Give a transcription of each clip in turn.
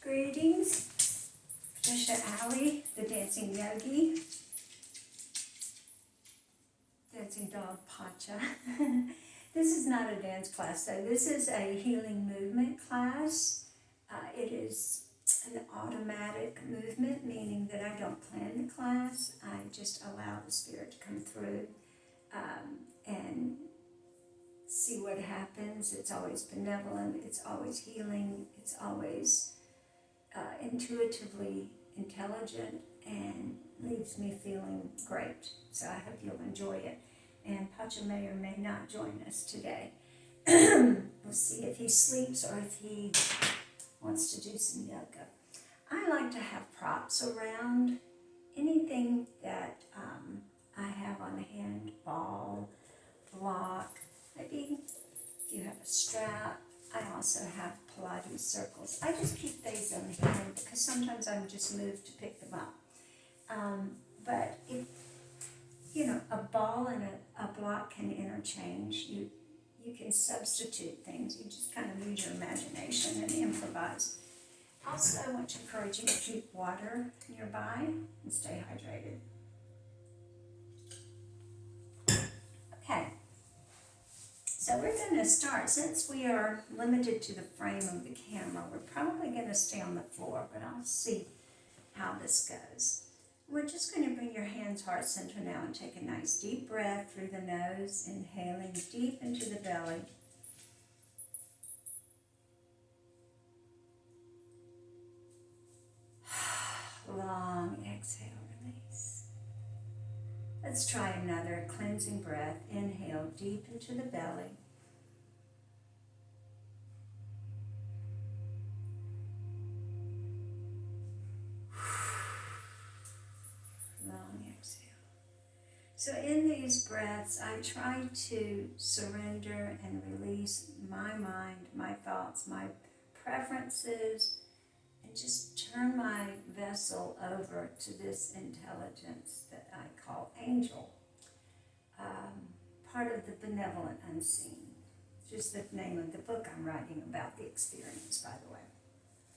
Greetings, Patricia Alley, the dancing yogi, dancing dog Patcha. This is not a dance class, though. This is a healing movement class. It is an automatic movement, meaning that I don't plan the class. I just allow the spirit to come through and see what happens. It's always benevolent, it's always healing, it's always intuitively intelligent, and leaves me feeling great. So I hope you'll enjoy it. And Patcha may or may not join us today. We'll see if he sleeps or if he wants to do some yoga. I like to have props around, anything that I have on hand, ball, block, maybe if you have a strap. I also have Pilates circles. I just keep these on hand because sometimes I'm just moved to pick them up. But if, a ball and a block can interchange. You can substitute things. You just kind of use your imagination and improvise. Also, I want to encourage you to keep water nearby and stay hydrated. Okay. So we're going to start. Since we are limited to the frame of the camera, we're probably going to stay on the floor, but I'll see how this goes. We're just going to bring your hands heart center now and take a nice deep breath through the nose, inhaling deep into the belly. Long exhale, release. Let's try another cleansing breath. Inhale deep into the belly. Long exhale. So in these breaths, I try to surrender and release my mind, my thoughts, my preferences, and just turn my vessel over to this intelligence that I call angel. Part of the benevolent unseen. Just the name of the book I'm writing about the experience, by the way.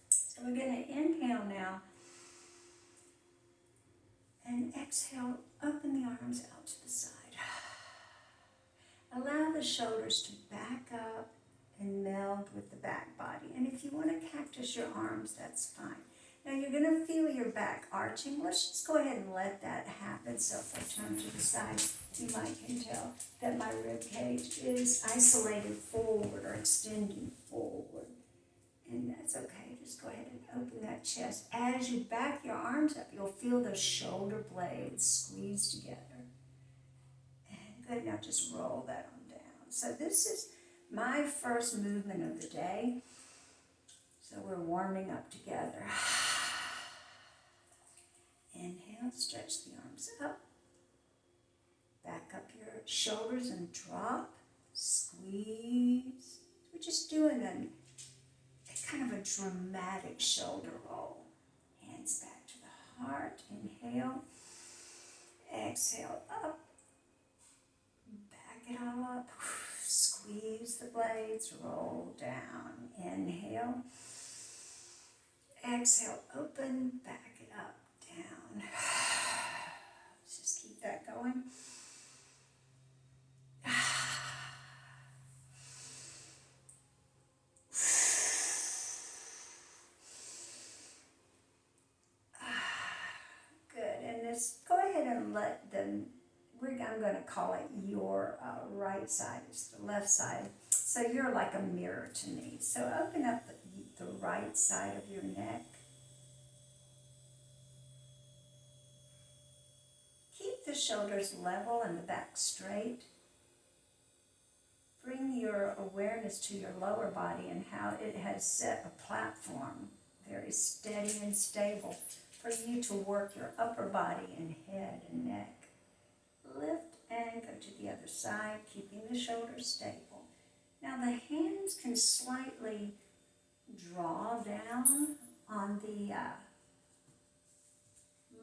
So we're going to inhale now and exhale, open the arms out to the side. Allow the shoulders to back up and meld with the back body. And if you want to cactus your arms, that's fine. Now you're going to feel your back arching. Let's just go ahead and let that happen. So if I turn to the side, you might can tell that my rib cage is isolated forward or extending forward. And that's okay. Just go ahead and open that chest. As you back your arms up, you'll feel those shoulder blades squeeze together. And good, now just roll that on down. So this is my first movement of the day. So we're warming up together. Inhale, stretch the arms up. Back up your shoulders and drop. Squeeze. We're just doing a kind of a dramatic shoulder roll. Hands back to the heart. Inhale. Exhale up. Back it all up. Squeeze the blades. Roll down. Inhale. Exhale. Open. Back it up. Down. Let's just keep that going. Go ahead and let them, I'm going to call it your right side, it's the left side. So you're like a mirror to me. So open up the right side of your neck. Keep the shoulders level and the back straight. Bring your awareness to your lower body and how it has set a platform, very steady and stable, for you to work your upper body and head and neck. Lift and go to the other side, keeping the shoulders stable. Now the hands can slightly draw down on the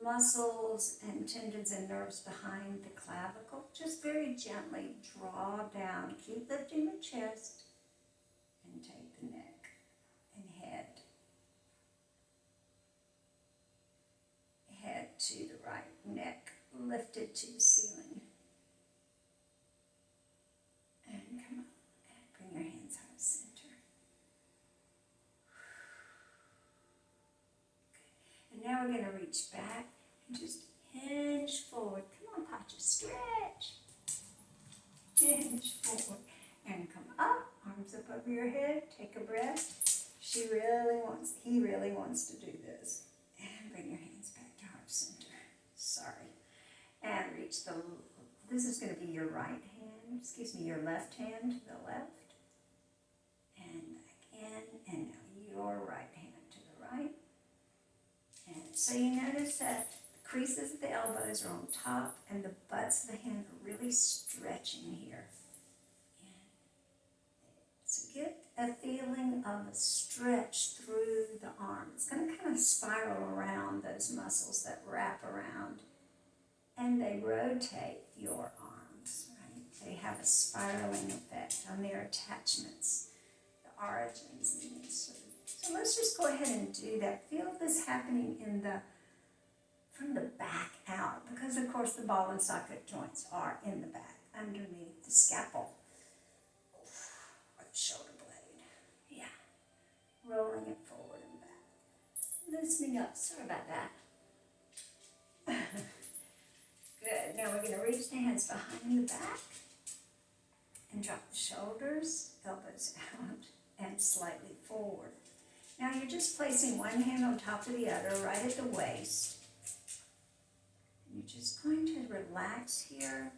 muscles and tendons and nerves behind the clavicle. Just very gently draw down. Keep lifting the chest and take the neck and head. head to the right, neck lifted to the ceiling. And come up and bring your hands heart center. Good. And now we're going to reach back and just hinge forward. Come on, Patcha, stretch. Hinge forward. And come up, arms up over your head, take a breath. He really wants to do this. And bring your hands back to heart center. Sorry. And reach this is going to be your right hand, your left hand to the left. And back in, and now your right hand to the right. And so you notice that the creases of the elbows are on top and the butts of the hand are really stretching here. So get a feeling of a stretch through the arm. It's going to kind of spiral around those muscles that wrap around and they rotate your arms, right? They have a spiraling effect on their attachments, the origins in these. So let's just go ahead and do that. Feel this happening from the back out, because of course the ball and socket joints are in the back, underneath the scalpel. Shoulder blade. Yeah. Rolling it forward and back. Loosening up. Sorry about that. Good. Now we're going to reach the hands behind the back and drop the shoulders, elbows out, and slightly forward. Now you're just placing one hand on top of the other right at the waist. You're just going to relax here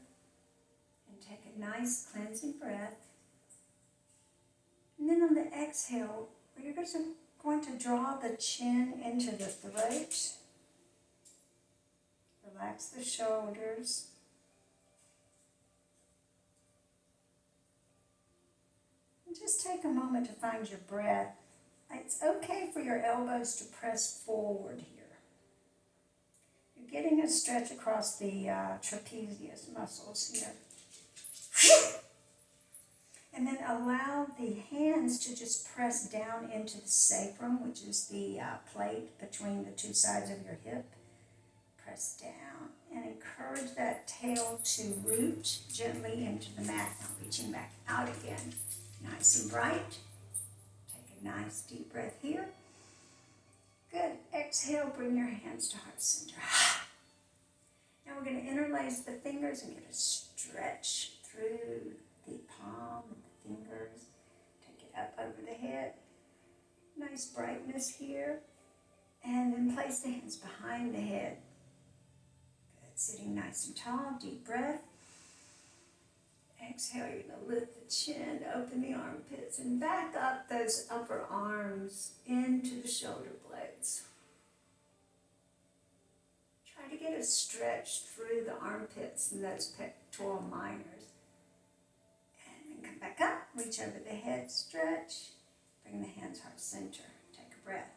and take a nice cleansing breath. And then on the exhale, you're going to draw the chin into the throat. Relax the shoulders. And just take a moment to find your breath. It's okay for your elbows to press forward here. You're getting a stretch across the trapezius muscles here. And then allow the hands to just press down into the sacrum, which is the plate between the two sides of your hip. Press down and encourage that tail to root gently into the mat. Now reaching back out again, nice and bright. Take a nice deep breath here. Good. Exhale, bring your hands to heart center. Now we're going to interlace the fingers and get a stretch through the palm and the fingers. Take it up over the head. Nice brightness here. And then place the hands behind the head. Good. Sitting nice and tall. Deep breath. Exhale, you're going to lift the chin, open the armpits, and back up those upper arms into the shoulder blades. Try to get a stretch through the armpits and those pectoral minors. Come back up, reach over the head, stretch, bring the hands heart center, take a breath.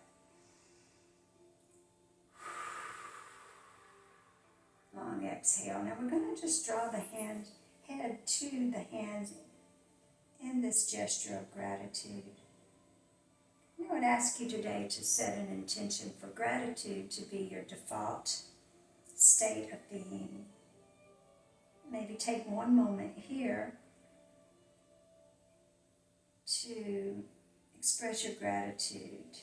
Long exhale. Now we're going to just draw the head to the hands in this gesture of gratitude. I would ask you today to set an intention for gratitude to be your default state of being. Maybe take one moment here to express your gratitude.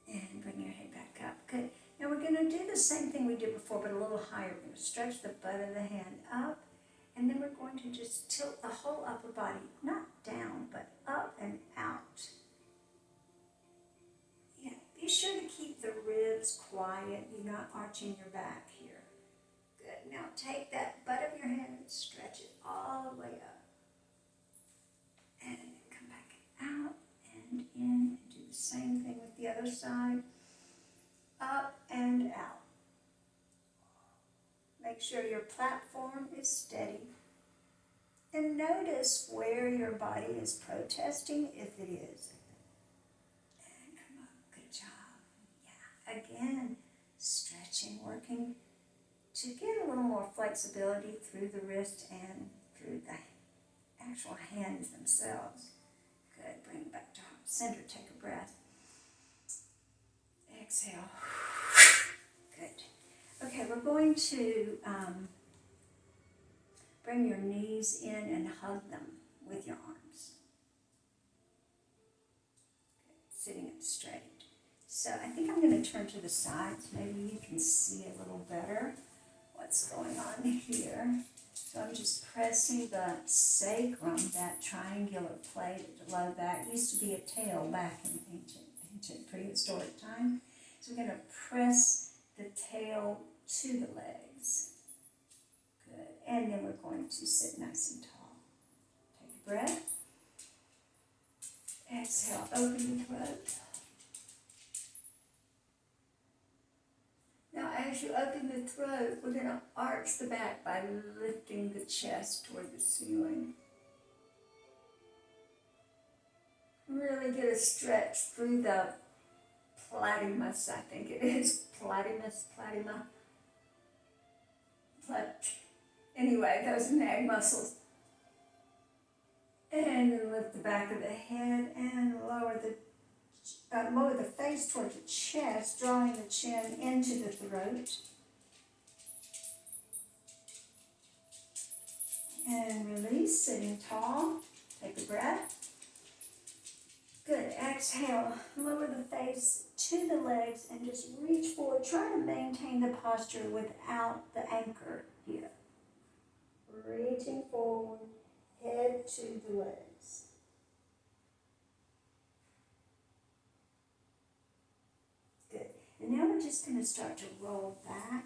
And bring your head back up. Good. Now we're going to do the same thing we did before, but a little higher. We're going to stretch the butt of the hand up, and then we're going to just tilt the whole upper body, not down, but up and out. Yeah, be sure to keep the ribs quiet. You're not arching your back here. Good. Now take that butt of your hand and stretch it all the way up. And come back out and in. And do the same thing with the other side. Up and out. Make sure your platform is steady. And notice where your body is protesting, if it is. And come up. Good job. Yeah. Again, stretching, working to get a little more flexibility through the wrist and through the actual hands themselves. Good. Bring it back to heart center. Take a breath. Exhale. Good. Okay, we're going to bring your knees in and hug them with your arms. Good. Sitting up straight. So I think I'm going to turn to the sides. Maybe you can see a little better what's going on here. So I'm just pressing the sacrum, that triangular plate at the low back. It used to be a tail back in ancient prehistoric time. So we're going to press the tail to the legs. Good. And then we're going to sit nice and tall. Take a breath. Exhale, open the throat. Now, as you open the throat, we're going to arch the back by lifting the chest toward the ceiling. Really get a stretch through the platymus, I think it is. Platyma. Anyway, those neck muscles. And then lift the back of the head and lower the face toward the chest, drawing the chin into the throat. And release, sitting tall. Take a breath. Good. Exhale. Lower the face to the legs and just reach forward. Try to maintain the posture without the anchor here. Reaching forward, head to the legs. Good. And now we're just going to start to roll back.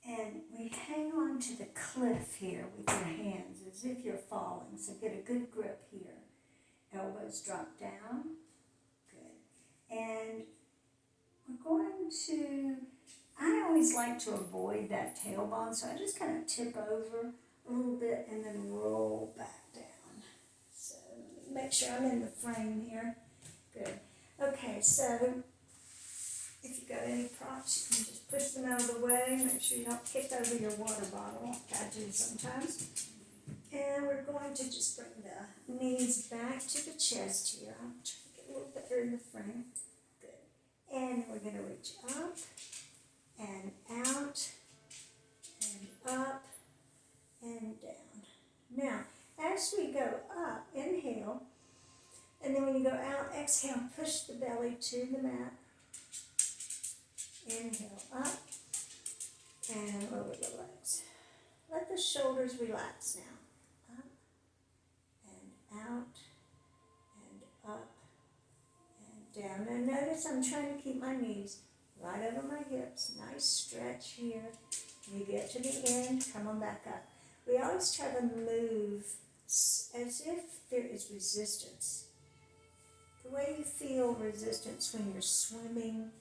And we hang on to the cliff here with your hands as if you're falling. So get a good grip here. Elbows drop down. Good. And we're going to, I always like to avoid that tailbone, so I just kind of tip over a little bit and then roll back down. So let me make sure I'm in the frame here. Good. Okay, so if you've got any props, you can just push them out of the way. Make sure you don't kick over your water bottle, like I do sometimes. And we're going to just bring the knees back to the chest here. I'm trying to get a little better in the frame. Good. And we're going to reach up and out and up and down. Now, as we go up, inhale. And then when you go out, exhale, push the belly to the mat. Inhale up and lower the legs. Let the shoulders relax now. Up and out and up and down. And notice I'm trying to keep my knees right over my hips. Nice stretch here. When you get to the end, come on back up. We always try to move as if there is resistance. The way you feel resistance when you're swimming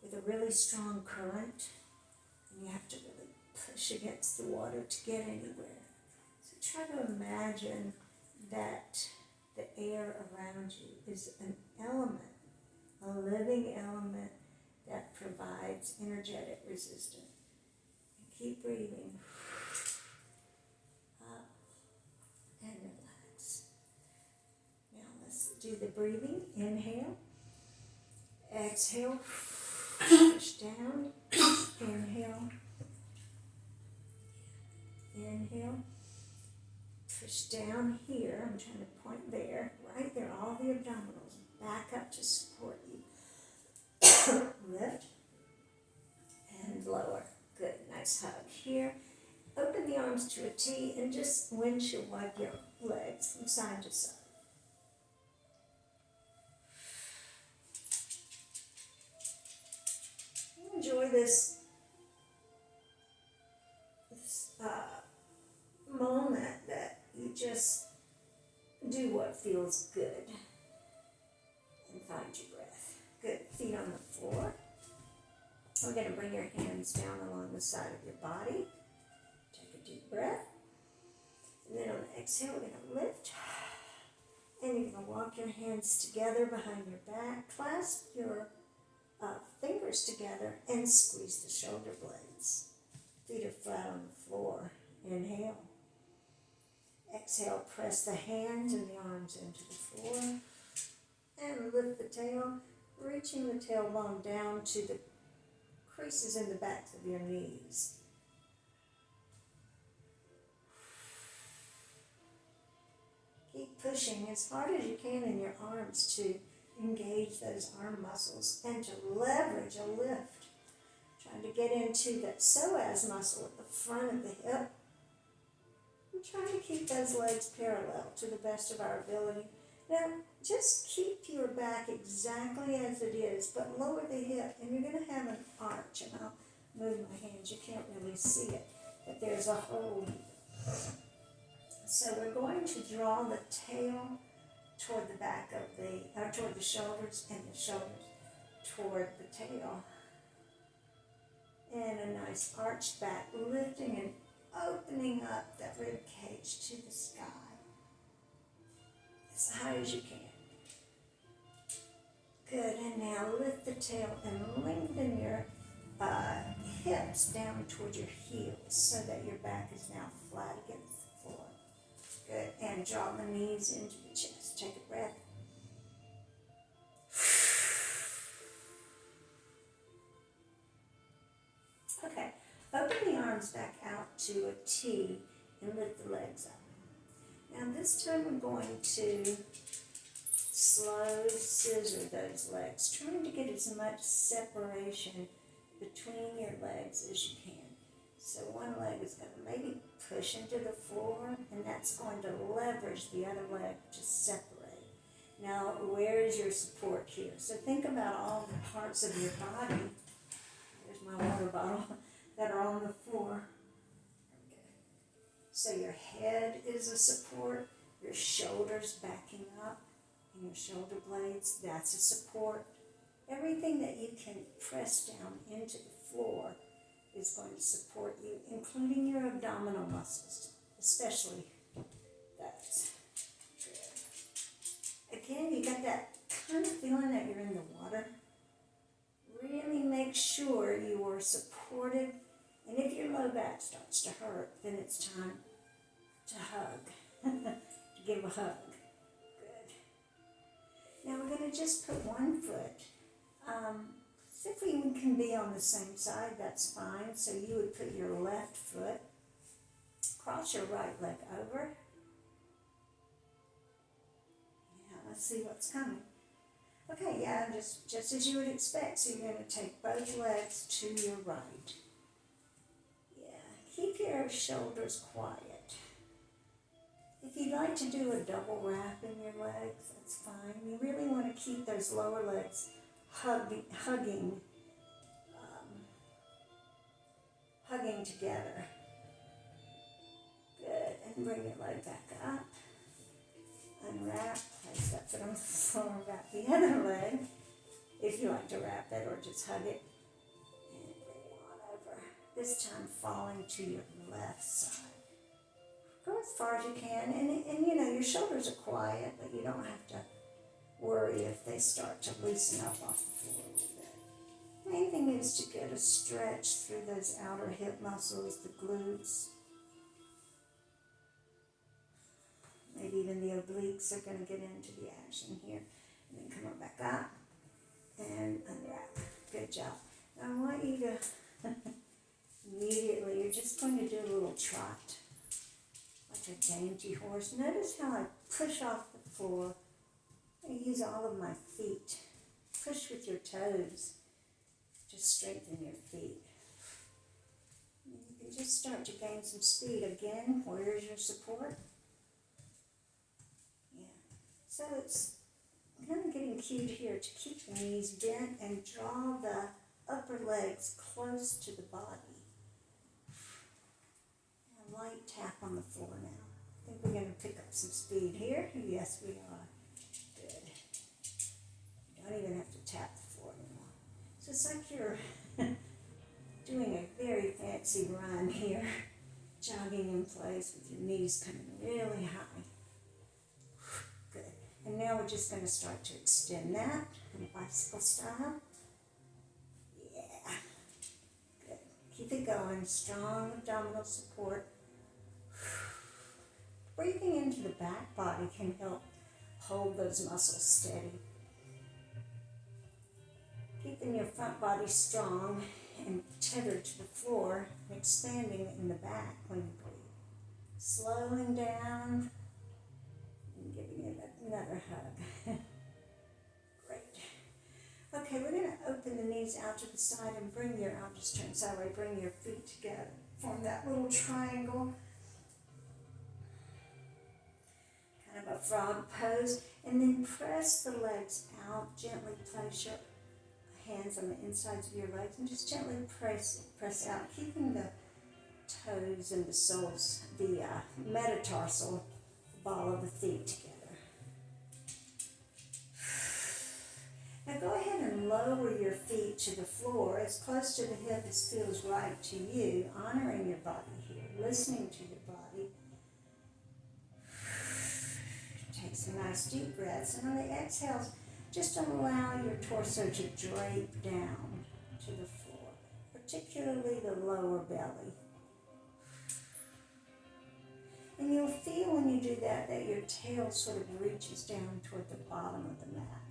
with a really strong current, and you have to really push against the water to get anywhere. So try to imagine that the air around you is an element, a living element that provides energetic resistance. And keep breathing. Up and relax. Now let's do the breathing. Inhale. Exhale. Push down. Inhale. Inhale. Push down here. I'm trying to point there. Right there. All the abdominals. Back up to support you. Lift. And lower. Good. Nice hug here. Open the arms to a T and just windshield wipe your legs from side to side. Enjoy this moment that you just do what feels good and find your breath. Good. Feet on the floor. We're going to bring your hands down along the side of your body. Take a deep breath. And then on the exhale, we're going to lift. And you're going to walk your hands together behind your back. Clasp your fingers together and squeeze the shoulder blades. Feet are flat on the floor. Inhale. Exhale, press the hands and the arms into the floor. And lift the tail, reaching the tailbone down to the creases in the backs of your knees. Keep pushing as hard as you can in your arms to engage those arm muscles and to leverage a lift. Trying to get into that psoas muscle at the front of the hip. And trying to keep those legs parallel to the best of our ability. Now, just keep your back exactly as it is, but lower the hip, and you're going to have an arch, and I'll move my hands. You can't really see it, but there's a hole. So we're going to draw the tail toward the back of toward the shoulders, and the shoulders toward the tail. And a nice arched back, lifting and opening up that rib cage to the sky. As high as you can. Good, and now lift the tail and lengthen your hips down toward your heels so that your back is now flat against the floor. Good, and draw the knees into the chest. Take a breath. Okay, open the arms back out to a T and lift the legs up. Now this time we're going to slow scissor those legs, trying to get as much separation between your legs as you can. So one leg is going to maybe push into the floor, and that's going to leverage the other leg to separate. Now, where is your support here? So think about all the parts of your body. There's my water bottle that are on the floor. So your head is a support, your shoulders backing up, and your shoulder blades, that's a support. Everything that you can press down into the floor is going to support you, including your abdominal muscles, especially those. Good. Again, you got that kind of feeling that you're in the water. Really make sure you are supported, and if your low back starts to hurt, then it's time to hug, to give a hug. Good. Now we're going to just put one foot. If we can be on the same side, that's fine. So you would put your left foot, cross your right leg over. Yeah, let's see what's coming. Okay, yeah, just as you would expect. So you're going to take both legs to your right. Yeah, keep your shoulders quiet. If you'd like to do a double wrap in your legs, that's fine. You really want to keep those lower legs hugging together. Good, and bring your leg back up. Unwrap, place that foot on the floor, wrap the other leg, if you like to wrap it or just hug it. And bring it on over. This time falling to your left side. Go as far as you can, and you know, your shoulders are quiet, but you don't have to worry if they start to loosen up off the floor a little bit. Main thing is to get a stretch through those outer hip muscles, the glutes. Maybe even the obliques are going to get into the action here. And then come on back up and unwrap. Good job. Now I want you to immediately, you're just going to do a little trot. Like a dainty horse. Notice how I push off the floor. I use all of my feet. Push with your toes. Just strengthen your feet. And you can just start to gain some speed. Again, where's your support? Yeah. So it's kind of getting cued here to keep the knees bent and draw the upper legs close to the body. A light tap on the floor now. I think we're going to pick up some speed here. Yes, we are. Good. You don't even have to tap the floor anymore. So it's like you're doing a very fancy run here, jogging in place with your knees coming really high. Good. And now we're just going to start to extend that in bicycle style. Yeah. Good. Keep it going. Strong abdominal support. breathing into the back body can help hold those muscles steady. Keeping your front body strong and tethered to the floor, and expanding in the back when you breathe. Slowing down and giving it another hug. Great. Okay, we're going to open the knees out to the side and I'll just turn sideways, bring your feet together. Form that little triangle. Kind of a frog pose. And then press the legs out. Gently place your hands on the insides of your legs and just gently press out, keeping the toes and the soles, the metatarsal ball of the feet together. Now go ahead and lower your feet to the floor as close to the hip as feels right to you, honoring your body here, listening to your body. Take some nice deep breaths, and on the exhales, just allow your torso to drape down to the floor, particularly the lower belly. And you'll feel when you do that your tail sort of reaches down toward the bottom of the mat.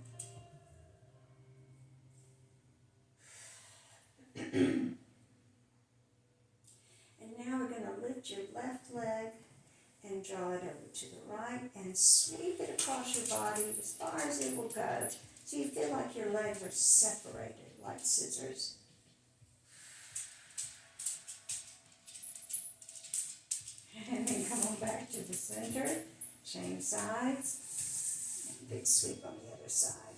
And now we're going to lift your left leg and draw it over to the right and sweep it across your body as far as it will go. So you feel like your legs are separated like scissors. And then come on back to the center, change sides, and big sweep on the other side.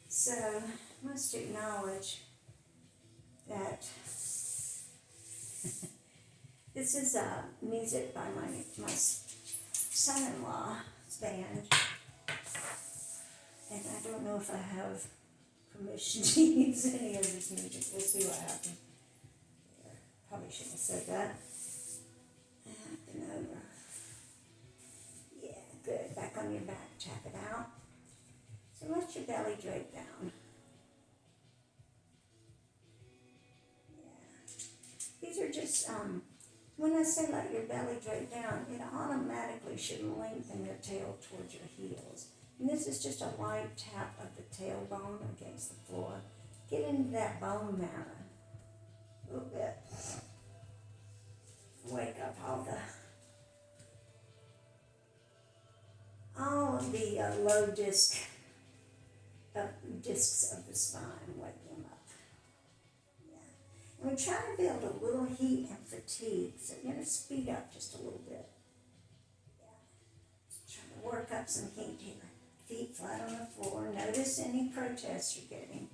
So I must acknowledge that this is music by my son-in-law's band, and I don't know if I have permission to use any of this music. We'll see what happens. Probably shouldn't have said that. Up and over. Yeah, good. Back on your back. Tap it out. So let your belly drape down. Yeah. These are just, when I say let your belly drape down, it automatically should lengthen your tail towards your heels. And this is just a light tap of the tailbone against the floor. Get into that bone marrow. A little bit. Wake up all of the low discs of the spine. Wake them up. Yeah. And we're trying to build a little heat and fatigue, so you're going to speed up just a little bit. Yeah. Just trying to work up some heat here. Feet flat on the floor. Notice any protests you're getting.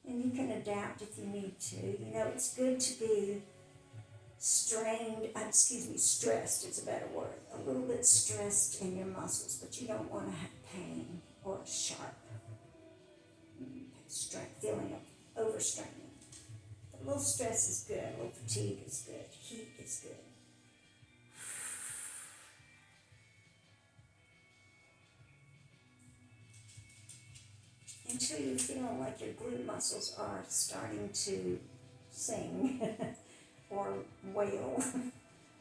And you can adapt if you need to. You know, it's good to be stressed is a better word. A little bit stressed in your muscles, but you don't want to have pain or sharp feeling of overstraining. A little stress is good, a little fatigue is good, heat is good. Until you feel like your glute muscles are starting to sing or wail,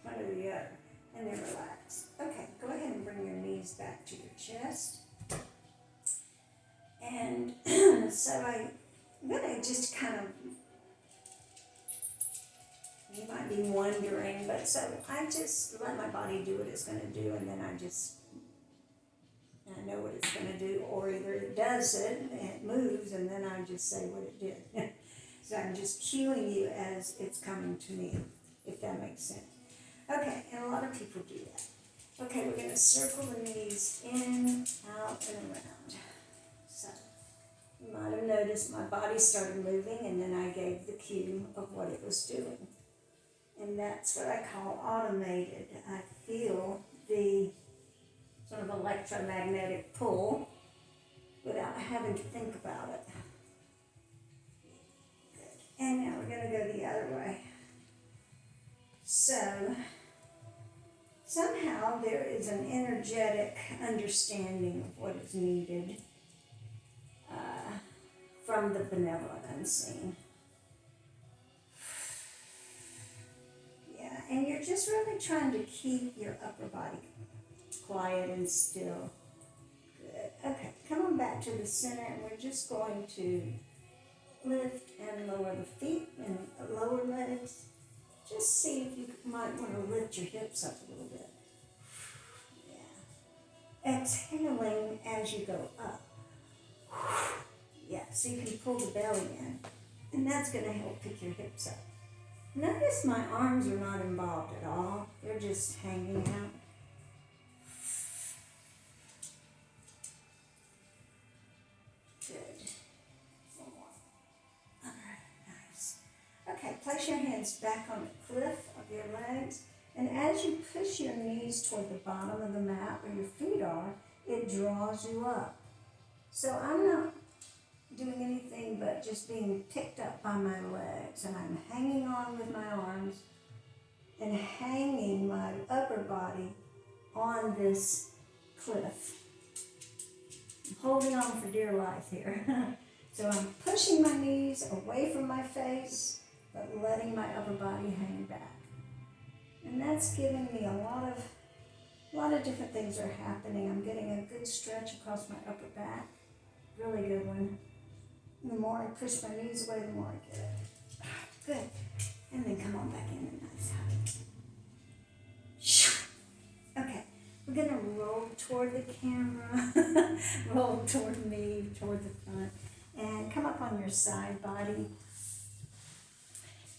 one or the other, and then relax. Okay, go ahead and bring your knees back to your chest. And so I'm going to just kind of, you might be wondering, but so I just let my body do what it's going to do, and then I know what it's going to do, or either it does it, and it moves, and then I just say what it did. So I'm just cueing you as it's coming to me, if that makes sense. Okay, and a lot of people do that. Okay, we're going to circle the knees in, out, and around. So you might have noticed my body started moving, and then I gave the cue of what it was doing. And that's what I call automated. I feel the sort of electromagnetic pull without having to think about it. Good. And now we're going to go the other way. So somehow there is an energetic understanding of what is needed from the benevolent unseen. Yeah, and you're just really trying to keep your upper body quiet and still. Good. Okay, come on back to the center, and we're just going to lift and lower the feet and lower legs. Just see if you might want to lift your hips up a little bit. Yeah. Exhaling as you go up. Yeah, so you can pull the belly in, and that's going to help pick your hips up. Notice my arms are not involved at all. They're just hanging out. Good. One more. All right, nice. Okay, place your hands back on the cliff of your legs, and as you push your knees toward the bottom of the mat where your feet are, it draws you up. So I'm not doing anything but just being picked up by my legs, and I'm hanging on with my arms and hanging my upper body on this cliff. I'm holding on for dear life here. So I'm pushing my knees away from my face, but letting my upper body hang back. And that's giving me a lot of different things are happening. I'm getting a good stretch across my upper back. Really good one. The more I push my knees away, the more I get it. Good. And then come on back in a nice hug. Okay. We're going to roll toward the camera. Roll toward me, toward the front. And come up on your side body.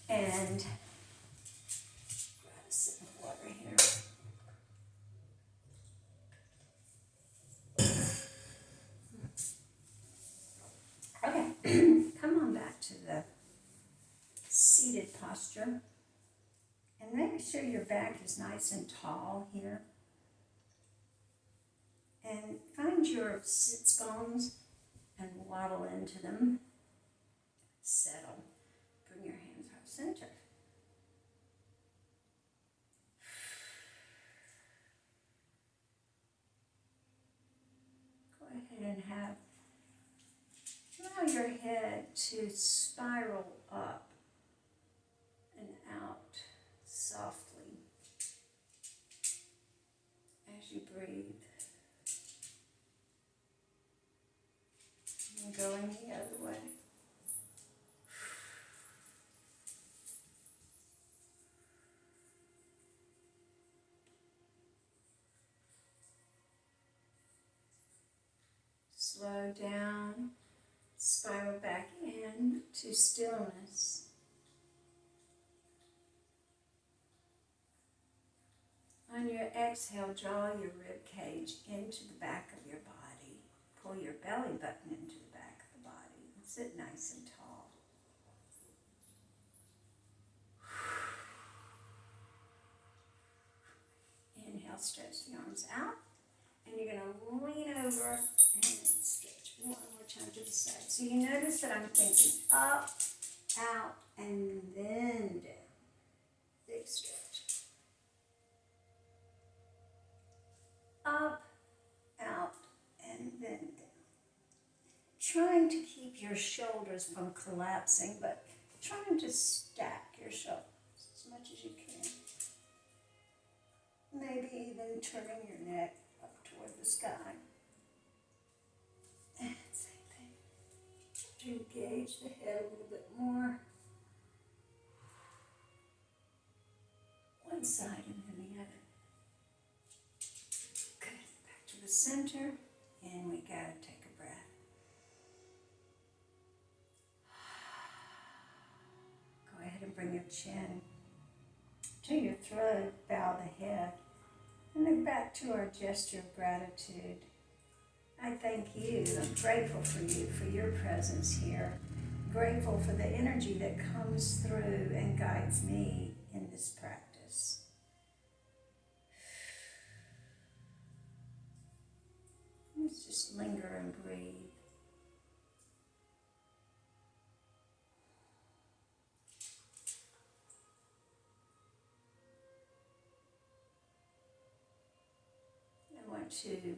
And grab a sip of water here. Okay. Come on back to the seated posture. And make sure your back is nice and tall here. And find your sits bones and waddle into them. Settle. Bring your hands heart center. Go ahead and allow your head to spiral up and out softly as you breathe. And going the other way. Slow down, spiral back in to stillness. On your exhale, draw your rib cage into the back of your body. Pull your belly button into the back of the body. Sit nice and tall. Inhale, stretch the arms out. And you're going to lean over and stretch one more time to the side. So you notice that I'm thinking up, out, and then down. Big stretch. Up, out, and then down. Trying to keep your shoulders from collapsing, but trying to stack your shoulders as much as you can. Maybe even turning your neck up toward the sky. And same thing. To engage the head a little bit more. One side and then the other. Good. Back to the center. And we gotta take a breath. Go ahead and bring your chin to your throat. Bow the head. And then back to our gesture of gratitude. I thank you. I'm grateful for you, for your presence here. Grateful for the energy that comes through and guides me in this practice. Let's just linger and breathe. I want to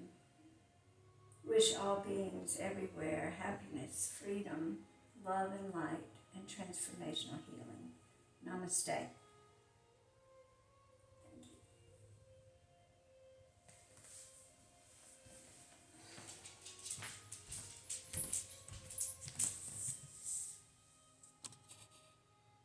wish all beings everywhere happiness, freedom, love and light, and transformational healing. Namaste.